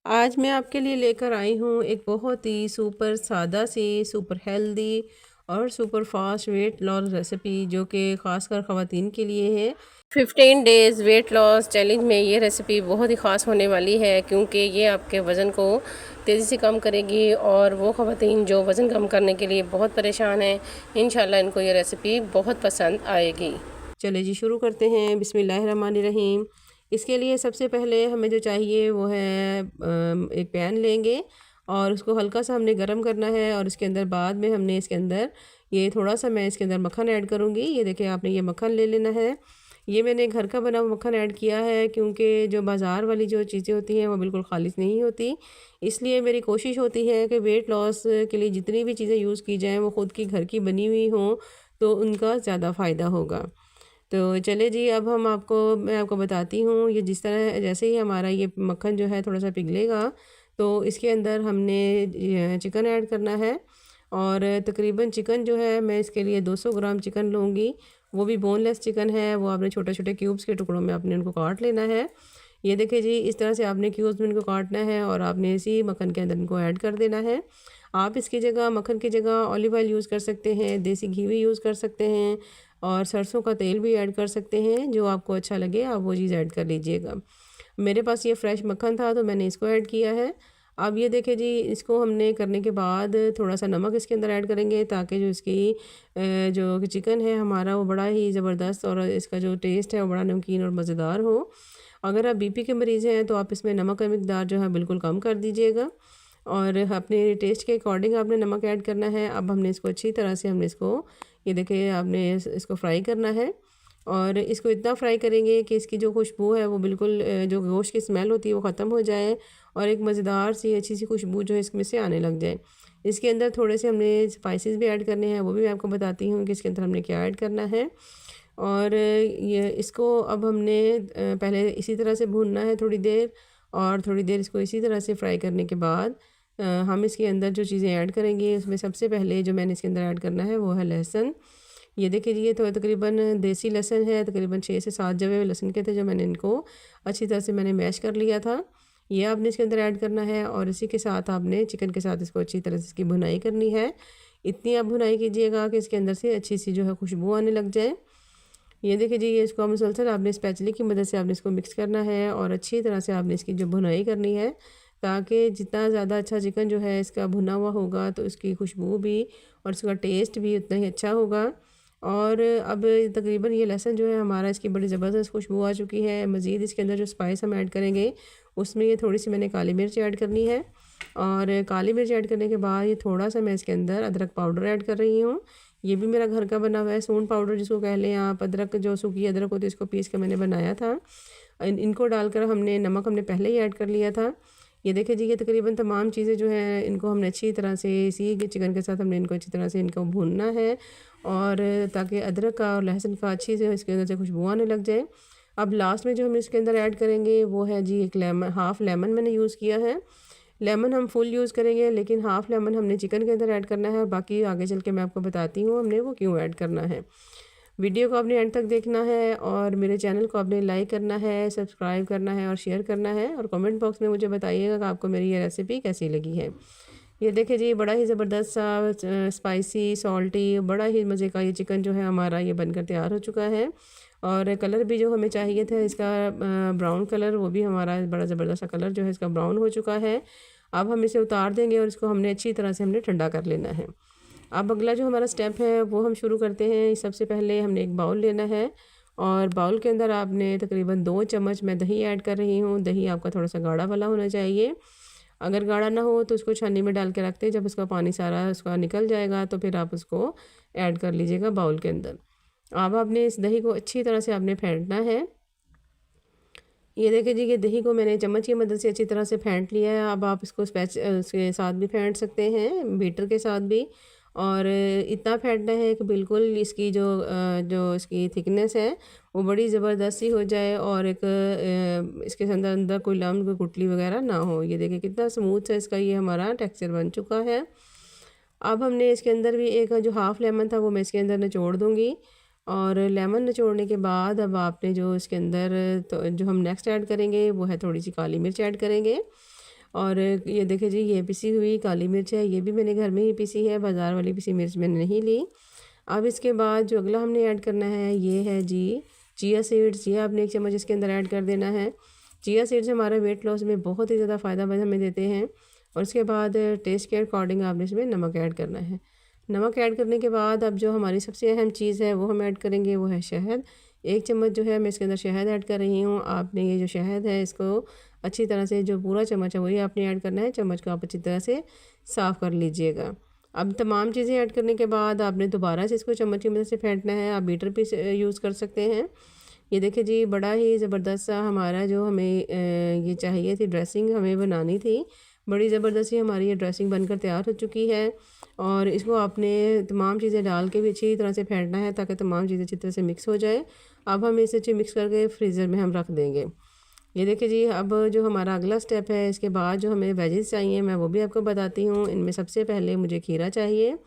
आज मैं आपके लिए लेकर आई हूँ एक बहुत ही सुपर सादा सी सुपर हेल्दी और super fast weight loss recipe जो कि ख़ासकर ख़वातीन के लिए है। 15 डेज़ वेट लॉस चैलेंज में ये रेसिपी बहुत ही ख़ास होने वाली है क्योंकि ये आपके वज़न को तेज़ी से कम करेगी और वो ख़वातीन जो वज़न कम करने के लिए बहुत परेशान हैं, इंशाल्लाह इनको ये रेसिपी बहुत पसंद आएगी। चले जी शुरू करते हैं। बिस्मिल्लाहिर्रहमानिर्रहीम। इसके लिए सबसे पहले हमें जो चाहिए वो है एक पैन लेंगे और उसको हल्का सा हमने गरम करना है और उसके अंदर बाद में हमने इसके अंदर ये थोड़ा सा मैं इसके अंदर मक्खन ऐड करूँगी। ये देखिए आपने ये मक्खन ले लेना है। ये मैंने घर का बना हुआ मक्खन ऐड किया है क्योंकि जो बाज़ार वाली जो चीज़ें होती हैं वो बिल्कुल खालिश नहीं होती। इसलिए मेरी कोशिश होती है कि वेट लॉस के लिए जितनी भी चीज़ें यूज़ की जाएँ वो ख़ुद की घर की बनी हुई हों तो उनका ज़्यादा फ़ायदा होगा। तो चले जी अब मैं आपको बताती हूँ ये जिस तरह जैसे ही हमारा ये मक्खन जो है थोड़ा सा पिघलेगा तो इसके अंदर हमने चिकन ऐड करना है। और तकरीबन चिकन जो है मैं इसके लिए 200 ग्राम चिकन लूँगी। वो भी बोनलेस चिकन है। वो आपने छोटे छोटे क्यूब्स के टुकड़ों में आपने उनको काट लेना है। ये देखिए जी इस तरह से आपने क्यूब्स में इनको काटना है और आपने इसी मक्खन के अंदर इनको ऐड कर देना है। आप इसकी जगह मक्खन की जगह ऑलिव ऑयल यूज़ कर सकते हैं, देसी घी भी यूज़ कर सकते हैं और सरसों का तेल भी ऐड कर सकते हैं। जो आपको अच्छा लगे आप वो चीज़ ऐड कर लीजिएगा। मेरे पास ये फ्रेश मक्खन था तो मैंने इसको ऐड किया है। अब ये देखें जी इसको हमने करने के बाद थोड़ा सा नमक इसके अंदर ऐड करेंगे ताकि जो इसकी जो चिकन है हमारा वो बड़ा ही ज़बरदस्त और इसका जो टेस्ट है वो बड़ा नमकीन और मज़ेदार हो। अगर आप बीपी के मरीज़ हैं तो आप इसमें नमक का मिकदार जो है बिल्कुल कम कर दीजिएगा और अपने टेस्ट के अकॉर्डिंग आपने नमक ऐड करना है। अब हमने इसको अच्छी तरह से ये देखिए आपने इसको फ्राई करना है और इसको इतना फ्राई करेंगे कि इसकी जो खुशबू है वो बिल्कुल जो गोश्त की स्मेल होती है वो ख़त्म हो जाए और एक मज़ेदार सी अच्छी सी खुशबू जो है इसमें से आने लग जाए। इसके अंदर थोड़े से हमने स्पाइसेस भी ऐड करने हैं, वो भी मैं आपको बताती हूँ कि इसके अंदर हमने क्या ऐड करना है। और ये इसको अब हमने पहले इसी तरह से भूनना है थोड़ी देर और थोड़ी देर इसको इसी तरह से फ्राई करने के बाद हम इसके अंदर जो चीज़ें ऐड करेंगे उसमें सबसे पहले जो मैंने इसके अंदर ऐड करना है वो है लहसुन। ये देखिए ये तो तकरीबन देसी लहसुन है, तकरीबन 6 से 7 जवे लहसुन के थे जो मैंने इनको अच्छी तरह से मैंने मैश कर लिया था। ये आपने इसके अंदर ऐड करना है और इसी के साथ आपने चिकन के साथ इसको अच्छी तरह से इसकी भुनाई करनी है। इतनी आप भुनाई कीजिएगा कि इसके अंदर से अच्छी सी जो है खुशबू आने लग जाए। ये देखिए जी ये इसको मुसलसल आपने स्पैचुले की मदद से आपने इसको मिक्स करना है और अच्छी तरह से आपने इसकी जो भुनाई करनी है ताकि जितना ज़्यादा अच्छा चिकन जो है इसका भुना हुआ होगा तो इसकी खुशबू भी और इसका टेस्ट भी उतना ही अच्छा होगा। और अब तकरीबन ये लहसुन जो है हमारा इसकी बड़ी ज़बरदस्त खुशबू आ चुकी है। मज़ीद इसके अंदर जो स्पाइस हम ऐड करेंगे उसमें ये थोड़ी सी मैंने काली मिर्च ऐड करनी है और काली मिर्च ऐड करने के बाद ये थोड़ा सा मैं इसके अंदर अदरक पाउडर ऐड कर रही हूँ। ये भी मेरा घर का बना हुआ है सूंड पाउडर जिसको कह लें आप। अदरक जो सूखी अदरक होती है इसको पीस के मैंने बनाया था। इनको डालकर नमक हमने पहले ही ऐड कर लिया था। ये देखिए जी ये तकरीबन तमाम चीज़ें जो हैं इनको हमने अच्छी तरह से इसी चिकन के साथ हमने इनको अच्छी तरह से इनको भूनना है और ताकि अदरक का और लहसुन का अच्छी से इसके अंदर से खुशबू आने लग जाए। अब लास्ट में जो हम इसके अंदर ऐड करेंगे वो है जी एक लेमन, हाफ़ लेमन मैंने यूज़ किया है। लेमन हम फुल यूज़ करेंगे लेकिन हाफ़ लेमन हमने चिकन के अंदर ऐड करना है। बाकी आगे चल के मैं आपको बताती हूँ हमने वो क्यों ऐड करना है। वीडियो को आपने एंड तक देखना है और मेरे चैनल को आपने लाइक करना है, सब्सक्राइब करना है और शेयर करना है और कमेंट बॉक्स में मुझे बताइएगा कि आपको मेरी ये रेसिपी कैसी लगी है। ये देखिए जी बड़ा ही ज़बरदस्त सा स्पाइसी सॉल्टी बड़ा ही मज़े का ये चिकन जो है हमारा ये बनकर तैयार हो चुका है। और कलर भी जो हमें चाहिए था इसका ब्राउन कलर वो भी हमारा बड़ा ज़बरदस्त सा कलर जो है इसका ब्राउन हो चुका है। अब हम इसे उतार देंगे और इसको हमने अच्छी तरह से हमने ठंडा कर लेना है। अब अगला जो हमारा स्टेप है वो हम शुरू करते हैं। सबसे पहले हमने एक बाउल लेना है और बाउल के अंदर आपने तकरीबन 2 चम्मच मैं दही ऐड कर रही हूँ। दही आपका थोड़ा सा गाढ़ा वाला होना चाहिए। अगर गाढ़ा ना हो तो उसको छन्नी में डाल के रखते हैं, जब उसका पानी सारा उसका निकल जाएगा तो फिर आप उसको ऐड कर लीजिएगा बाउल के अंदर। अब आपने इस दही को अच्छी तरह से आपने फेंटना है। ये देखिए जी ये दही को मैंने चम्मच की मदद से अच्छी तरह से फेंट लिया है। अब आप इसको उसके साथ भी फेंट सकते हैं, बीटर के साथ भी। और इतना फेंटना है कि बिल्कुल इसकी जो इसकी थिकनेस है वो बड़ी ज़बरदस्त सी हो जाए और एक इसके अंदर अंदर कोई लम्ब कोई गुठली वगैरह ना हो। ये देखिए कितना स्मूथ सा इसका ये हमारा टेक्सचर बन चुका है। अब हमने इसके अंदर भी एक जो हाफ़ लेमन था वो मैं इसके अंदर निचोड़ दूँगी और लेमन निचोड़ने के बाद अब आपने जो इसके अंदर तो जो हम नेक्स्ट ऐड करेंगे वो है थोड़ी सी काली मिर्च ऐड करेंगे। और ये देखिए जी, ये पिसी हुई काली मिर्च है, ये भी मैंने घर में ही पिसी है, बाज़ार वाली पिसी मिर्च मैंने नहीं ली। अब इसके बाद जो अगला हमने ऐड करना है ये है जी चिया सीड्स। ये आपने 1 चम्मच इसके अंदर ऐड कर देना है। चिया सीड्स हमारे वेट लॉस में बहुत ही ज़्यादा फ़ायदा हमें देते हैं। और उसके बाद टेस्ट के अकॉर्डिंग आपने इसमें नमक ऐड करना है। नमक ऐड करने के बाद अब जो हमारी सबसे अहम चीज़ है वो हम ऐड करेंगे, वो है शहद। 1 चम्मच जो है मैं इसके अंदर शहद ऐड कर रही हूँ। आपने ये जो शहद है इसको अच्छी तरह से, जो पूरा चम्मच है वही आपने ऐड करना है। चम्मच को आप अच्छी तरह से साफ़ कर लीजिएगा। अब तमाम चीज़ें ऐड करने के बाद आपने दोबारा से इसको चम्मच की मदद से फेंटना है। आप बीटर भी यूज़ कर सकते हैं। ये देखिए जी, बड़ा ही ज़बरदस्त सा हमारा जो हमें ये चाहिए थी ड्रेसिंग हमें बनानी थी, बड़ी ज़बरदस्त सी हमारी ये ड्रेसिंग बनकर तैयार हो चुकी है। और इसको आपने तमाम चीज़ें डाल के भी अच्छी तरह से फेंटना है ताकि तमाम चीज़ें अच्छी तरह से मिक्स हो जाए। अब हम इसे अच्छे मिक्स करके फ्रीज़र में हम रख देंगे। ये देखिए जी, अब जो हमारा अगला स्टेप है, इसके बाद जो हमें वेजेस चाहिए मैं वो भी आपको बताती हूँ। इनमें सबसे पहले मुझे खीरा चाहिए।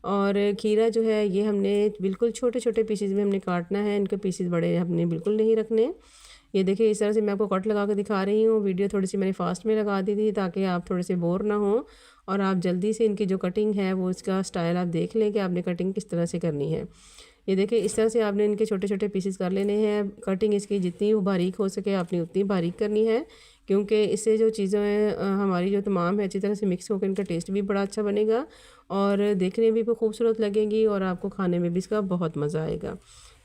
और खीरा जो है ये हमने बिल्कुल छोटे छोटे पीसेस में हमने काटना है। इनके पीसेस बड़े हमने बिल्कुल नहीं रखने। ये देखिए इस तरह से मैं आपको कट लगा कर दिखा रही हूँ। वीडियो थोड़ी सी मैंने फास्ट में लगा दी थी ताकि आप थोड़े से बोर ना हो और आप जल्दी से इनकी जो कटिंग है वो इसका स्टाइल आप देख लें कि आपने कटिंग किस तरह से करनी है। ये देखिए इस तरह से आपने इनके छोटे छोटे पीसेस कर लेने हैं। कटिंग इसकी जितनी वो बारीक हो सके आपने उतनी बारीक करनी है, क्योंकि इससे जो चीज़ें हमारी जो तमाम है अच्छी तरह से मिक्स होकर इनका टेस्ट भी बड़ा अच्छा बनेगा और देखने में भी खूबसूरत लगेंगी और आपको खाने में भी इसका बहुत मज़ा आएगा।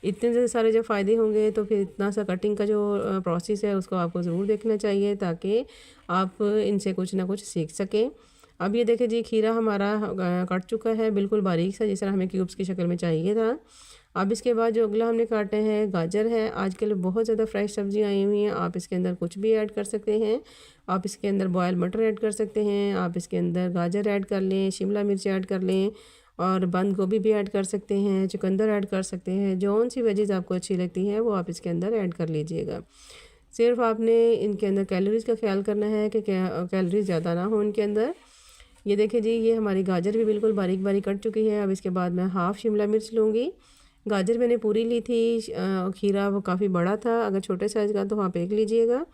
इतने सारे जब फ़ायदे होंगे तो फिर इतना सा कटिंग का जो प्रोसेस है उसको आपको ज़रूर देखना चाहिए ताकि आप इनसे कुछ ना कुछ सीख सकें। अब ये देखिए जी, खीरा हमारा कट चुका है बिल्कुल बारीक सा, जिस तरह हमें क्यूब्स की शक्ल में चाहिए था। अब इसके बाद जो अगला हमने काटे हैं गाजर है। आजकल बहुत ज़्यादा फ्रेश सब्जियां आई हुई हैं, आप इसके अंदर कुछ भी ऐड कर सकते हैं। आप इसके अंदर बॉयल मटर ऐड कर सकते हैं, आप इसके अंदर गाजर ऐड कर लें, शिमला मिर्च ऐड कर लें और बंद गोभी भी ऐड कर सकते हैं, चुकंदर ऐड कर सकते हैं। जौन सी वेजेस आपको अच्छी लगती हैं वो आप इसके अंदर ऐड कर लीजिएगा। सिर्फ आपने इनके अंदर कैलोरीज़ का ख्याल करना है कि कैलोरीज ज़्यादा ना हो इनके अंदर। ये देखिए जी, ये हमारी गाजर भी बिल्कुल बारीक बारीक कट चुकी है। अब इसके बाद मैं हाफ़ शिमला मिर्च लूँगी। गाजर मैंने पूरी ली थी, खीरा वो काफ़ी बड़ा था, अगर छोटे साइज़ का तो आप एक लीजिएगा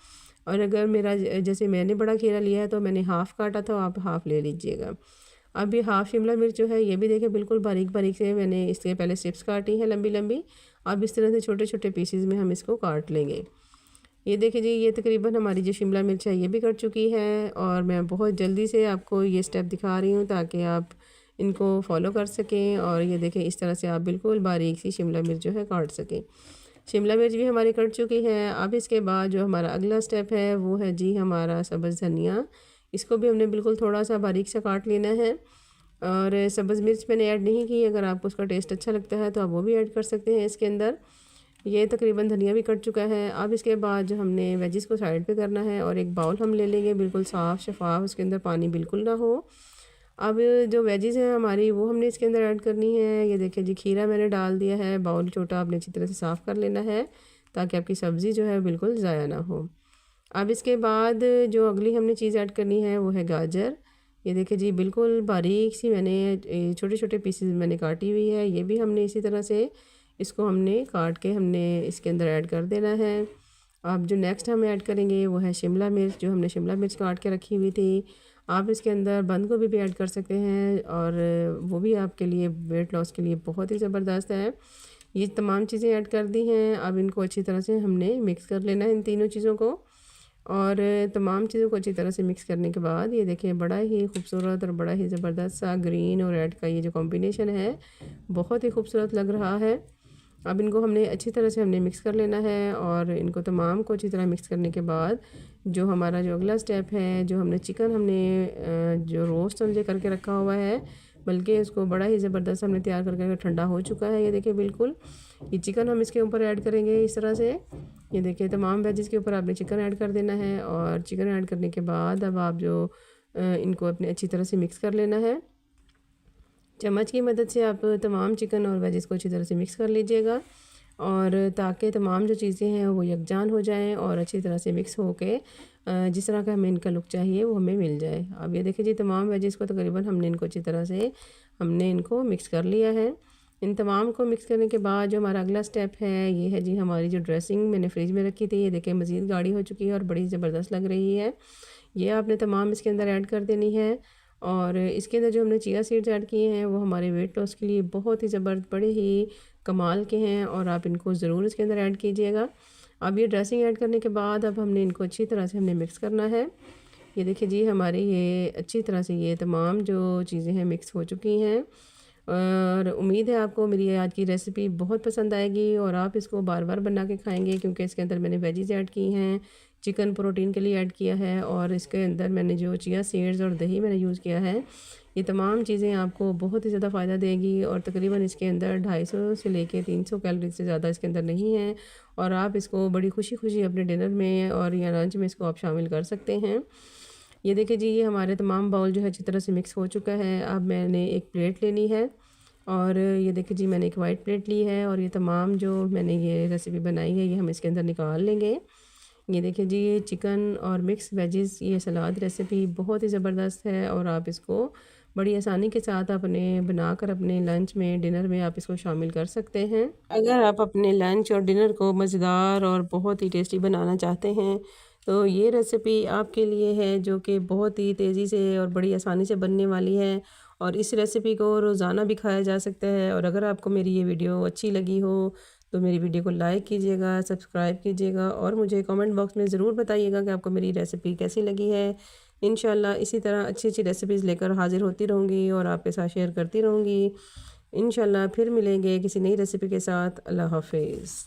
और अगर मेरा जैसे मैंने बड़ा खीरा लिया है तो मैंने हाफ़ काटा था, आप हाफ़ ले लीजिएगा। अब ये हाफ़ शिमला मिर्च जो है ये भी देखिए बिल्कुल बारीक बारीक से मैंने इसके पहले स्ट्रिप्स काटी हैं लंबी लंबी। अब इस तरह से छोटे छोटे पीसेस में हम इसको काट लेंगे। ये देखिए जी, ये तकरीबन हमारी जो शिमला मिर्च है ये भी कट चुकी है और मैं बहुत जल्दी से आपको ये स्टेप दिखा रही हूँ ताकि आप इनको फॉलो कर सकें। और ये देखें इस तरह से आप बिल्कुल बारीक सी शिमला मिर्च जो है काट सकें। शिमला मिर्च भी हमारी कट चुकी है। अब इसके बाद जो हमारा अगला स्टेप है वो है जी हमारा सब्ज़ धनिया। इसको भी हमने बिल्कुल थोड़ा सा बारीक सा काट लेना है। और सब्ज़ मिर्च मैंने ऐड नहीं की, अगर आपको उसका टेस्ट अच्छा लगता है तो आप वो भी ऐड कर सकते हैं इसके अंदर। ये तकरीबन धनिया भी कट चुका है। अब इसके बाद जो हमने वेजिस को साइड पे करना है और एक बाउल हम ले लेंगे बिल्कुल साफ़ शफाफ, उसके अंदर पानी बिल्कुल ना हो। अब जो वेजिस हैं हमारी वो हमने इसके अंदर ऐड करनी है। ये देखिए जी, खीरा मैंने डाल दिया है, बाउल छोटा आपने अच्छी तरह से साफ़ कर लेना है ताकि आपकी सब्ज़ी जो है बिल्कुल ज़ाया ना हो। अब इसके बाद जो अगली हमने चीज़ ऐड करनी है वो है गाजर। ये देखिए जी, बिल्कुल बारीक सी मैंने छोटे छोटे पीसेस मैंने काटी हुई है। ये भी हमने इसी तरह से इसको हमने काट के हमने इसके अंदर ऐड कर देना है। अब जो नेक्स्ट हम ऐड करेंगे वो है शिमला मिर्च, जो हमने शिमला मिर्च काट के रखी हुई थी। आप इसके अंदर बंद गोभी भी ऐड कर सकते हैं और वो भी आपके लिए वेट लॉस के लिए बहुत ही ज़बरदस्त है। ये तमाम चीज़ें ऐड कर दी हैं। अब इनको अच्छी तरह से हमने मिक्स कर लेना है इन तीनों चीज़ों को। और तमाम चीज़ों को अच्छी तरह से मिक्स करने के बाद ये देखिए बड़ा ही खूबसूरत और बड़ा ही ज़बरदस्त सा ग्रीन और रेड का ये जो कॉम्बिनेशन है बहुत ही खूबसूरत लग रहा है। अब इनको हमने अच्छी तरह से हमने मिक्स कर लेना है और इनको तमाम को अच्छी तरह मिक्स करने के बाद जो हमारा जो अगला स्टेप है, जो हमने चिकन हमने जो रोस्ट समझे करके रखा हुआ है, बल्कि इसको बड़ा ही ज़बरदस्त हमने तैयार करके ठंडा हो चुका है। ये देखिए बिल्कुल ये चिकन हम इसके ऊपर ऐड करेंगे इस तरह से। ये देखिए तमाम वेजिस के ऊपर आपने चिकन ऐड कर देना है और चिकन ऐड करने के बाद अब आप जो इनको अपने अच्छी तरह से मिक्स कर लेना है। चम्मच की मदद से आप तमाम चिकन और वेजिस को अच्छी तरह से मिक्स कर लीजिएगा और ताकि तमाम जो चीज़ें हैं वो यकजान हो जाएं और अच्छी तरह से मिक्स हो के जिस तरह का हमें इनका लुक चाहिए वो हमें मिल जाए। अब ये देखिए जी, तमाम वेजिस को तकरीबन हमने इनको अच्छी तरह से हमने इनको मिक्स कर लिया है। इन तमाम को मिक्स करने के बाद जो हमारा अगला स्टेप है ये है जी हमारी जो ड्रेसिंग मैंने फ्रिज में रखी थी। ये देखिए मज़ीद गाढ़ी हो चुकी है और बड़ी ज़बरदस्त लग रही है। ये आपने तमाम इसके अंदर ऐड कर देनी है। और इसके अंदर जो हमने चिया सीड्स ऐड किए हैं वो हमारे वेट लॉस के लिए बहुत ही ज़बरदस्त, बड़े ही कमाल के हैं और आप इनको ज़रूर इसके अंदर ऐड कीजिएगा। अब ये ड्रेसिंग ऐड करने के बाद अब हमने इनको अच्छी तरह से हमने मिक्स करना है। ये देखिए जी, हमारी ये अच्छी तरह से ये तमाम जो चीज़ें हैं मिक्स हो चुकी हैं और उम्मीद है आपको मेरी आज की रेसिपी बहुत पसंद आएगी और आप इसको बार बार बना के खाएंगे, क्योंकि इसके अंदर मैंने वेजीज ऐड की हैं, चिकन प्रोटीन के लिए ऐड किया है और इसके अंदर मैंने जो चिया सीड्स और दही मैंने यूज़ किया है, ये तमाम चीज़ें आपको बहुत ही ज़्यादा फ़ायदा देगी और तकरीबन इसके अंदर 250 से लेके 300 कैलोरी से ज़्यादा इसके अंदर नहीं है और आप इसको बड़ी खुशी खुशी अपने डिनर में और या लंच में इसको आप शामिल कर सकते हैं। ये देखिए जी, ये हमारे तमाम बाउल जो है अच्छी तरह से मिक्स हो चुका है। अब मैंने एक प्लेट लेनी है और ये देखिए जी, मैंने एक वाइट प्लेट ली है और ये तमाम जो मैंने ये रेसिपी बनाई है ये हम इसके अंदर निकाल लेंगे। ये देखिए जी, ये चिकन और मिक्स वेजिस ये सलाद रेसिपी बहुत ही ज़बरदस्त है और आप इसको बड़ी आसानी के साथ अपने बनाकर अपने लंच में, डिनर में आप इसको शामिल कर सकते हैं। अगर आप अपने लंच और डिनर को मज़ेदार और बहुत ही टेस्टी बनाना चाहते हैं तो ये रेसिपी आपके लिए है, जो कि बहुत ही तेज़ी से और बड़ी आसानी से बनने वाली है और इस रेसिपी को रोज़ाना भी खाया जा सकता है। और अगर आपको मेरी ये वीडियो अच्छी लगी हो तो मेरी वीडियो को लाइक कीजिएगा, सब्सक्राइब कीजिएगा और मुझे कमेंट बॉक्स में ज़रूर बताइएगा कि आपको मेरी रेसिपी कैसी लगी है। इंशाल्लाह इसी तरह अच्छी अच्छी रेसिपीज़ लेकर हाज़िर होती रहूँगी और आपके साथ शेयर करती रहूँगी। इंशाल्लाह फिर मिलेंगे किसी नई रेसिपी के साथ। अल्लाह हाफ़िज़।